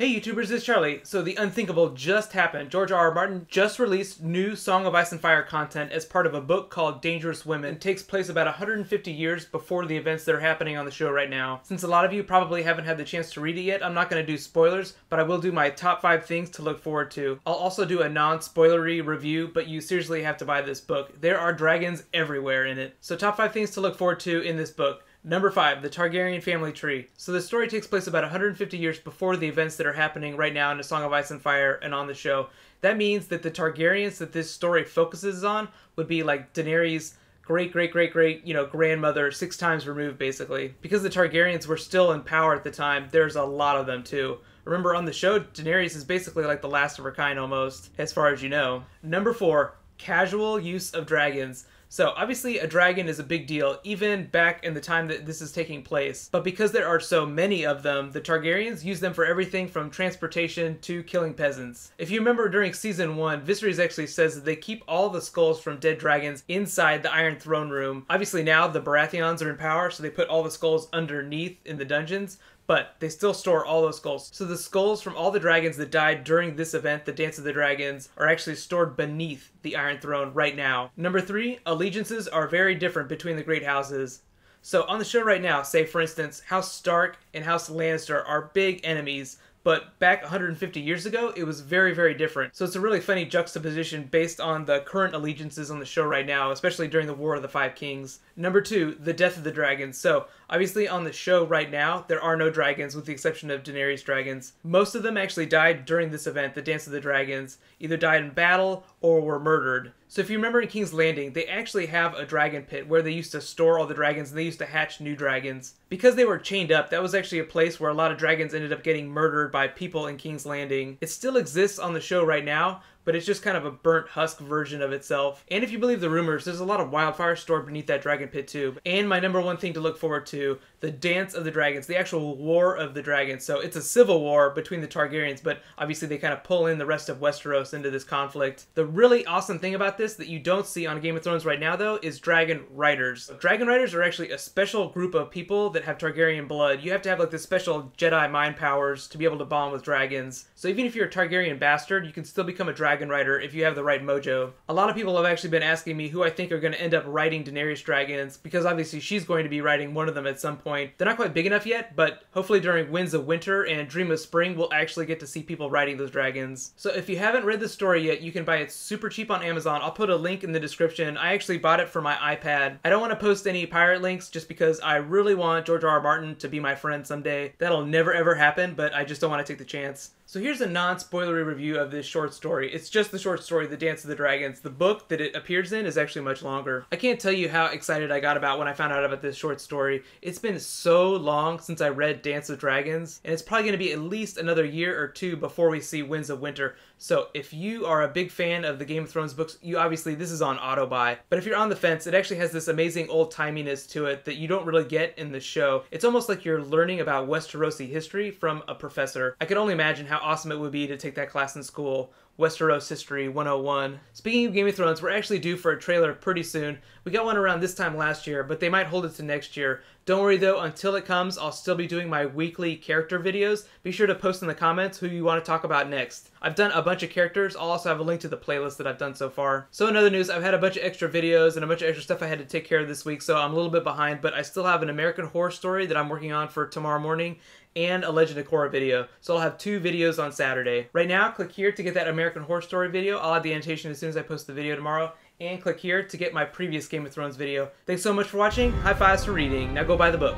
Hey YouTubers, it's Charlie. So the unthinkable just happened. George R. R. Martin just released new Song of Ice and Fire content as part of a book called Dangerous Women. It takes place about 150 years before the events that are happening on the show right now. Since a lot of you probably haven't had the chance to read it yet, I'm not going to do spoilers, but I will do my top 5 things to look forward to. I'll also do a non-spoilery review, but you seriously have to buy this book. There are dragons everywhere in it. So top 5 things to look forward to in this book. Number 5, the Targaryen family tree. So the story takes place about 150 years before the events that are happening right now in A Song of Ice and Fire and on the show. That means that the Targaryens that this story focuses on would be like Daenerys' grandmother 6 times removed, basically. Because the Targaryens were still in power at the time, there's a lot of them too. Remember, on the show, Daenerys is basically like the last of her kind almost, as far as you know. Number 4, casual use of dragons. So obviously a dragon is a big deal, even back in the time that this is taking place. But because there are so many of them, the Targaryens use them for everything from transportation to killing peasants. If you remember during season 1, Viserys actually says that they keep all the skulls from dead dragons inside the Iron Throne Room. Obviously now the Baratheons are in power, so they put all the skulls underneath in the dungeons. But they still store all those skulls. So the skulls from all the dragons that died during this event, the Dance of the Dragons, are actually stored beneath the Iron Throne right now. Number 3, allegiances are very different between the great houses. So on the show right now, say for instance, House Stark and House Lannister are big enemies, but back 150 years ago, it was very, very different. So it's a really funny juxtaposition based on the current allegiances on the show right now, especially during the War of the Five Kings. Number 2, the death of the dragons. So obviously on the show right now, there are no dragons with the exception of Daenerys' dragons. Most of them actually died during this event, the Dance of the Dragons, either died in battle or were murdered. So if you remember in King's Landing, they actually have a dragon pit where they used to store all the dragons and they used to hatch new dragons. Because they were chained up, that was actually a place where a lot of dragons ended up getting murdered by people in King's Landing. It still exists on the show right now, but it's just kind of a burnt husk version of itself. And if you believe the rumors, there's a lot of wildfire stored beneath that dragon pit too. And my number 1 thing to look forward to, the Dance of the Dragons, the actual War of the Dragons. So it's a civil war between the Targaryens, but obviously they kind of pull in the rest of Westeros into this conflict. The really awesome thing about this that you don't see on Game of Thrones right now though is Dragon Riders. Dragon Riders are actually a special group of people that have Targaryen blood. You have to have like this special Jedi mind powers to be able to bond with dragons. So even if you're a Targaryen bastard, you can still become a Dragon Rider if you have the right mojo. A lot of people have actually been asking me who I think are going to end up riding Daenerys' dragons, because obviously she's going to be riding one of them at some point. They're not quite big enough yet, but hopefully during Winds of Winter and Dream of Spring, we'll actually get to see people riding those dragons. So if you haven't read the story yet, you can buy it super cheap on Amazon. I'll put a link in the description. I actually bought it for my iPad. I don't want to post any pirate links just because I really want George R. R. Martin to be my friend someday. That'll never ever happen, but I just don't want to take the chance. So here's a non-spoilery review of this short story. It's just the short story, The Dance of the Dragons. The book that it appears in is actually much longer. I can't tell you how excited I got about when I found out about this short story. It's been so long since I read Dance of Dragons, and it's probably going to be at least another year or 2 before we see Winds of Winter. So if you are a big fan of the Game of Thrones books, this is on auto buy. But if you're on the fence, it actually has this amazing old-timiness to it that you don't really get in the show. It's almost like you're learning about Westerosi history from a professor. I can only imagine how awesome it would be to take that class in school. Westeros History 101. Speaking of Game of Thrones, we're actually due for a trailer pretty soon. We got one around this time last year, but they might hold it to next year. Don't worry though, until it comes, I'll still be doing my weekly character videos. Be sure to post in the comments who you want to talk about next. I've done a bunch of characters. I'll also have a link to the playlist that I've done so far. So in other news, I've had a bunch of extra videos and a bunch of extra stuff I had to take care of this week, so I'm a little bit behind, but I still have an American Horror Story that I'm working on for tomorrow morning, and a Legend of Korra video. So I'll have 2 videos on Saturday. Right now, click here to get that American Horror Story video. I'll add the annotation as soon as I post the video tomorrow. And click here to get my previous Game of Thrones video. Thanks so much for watching. High fives for reading. Now go buy the book.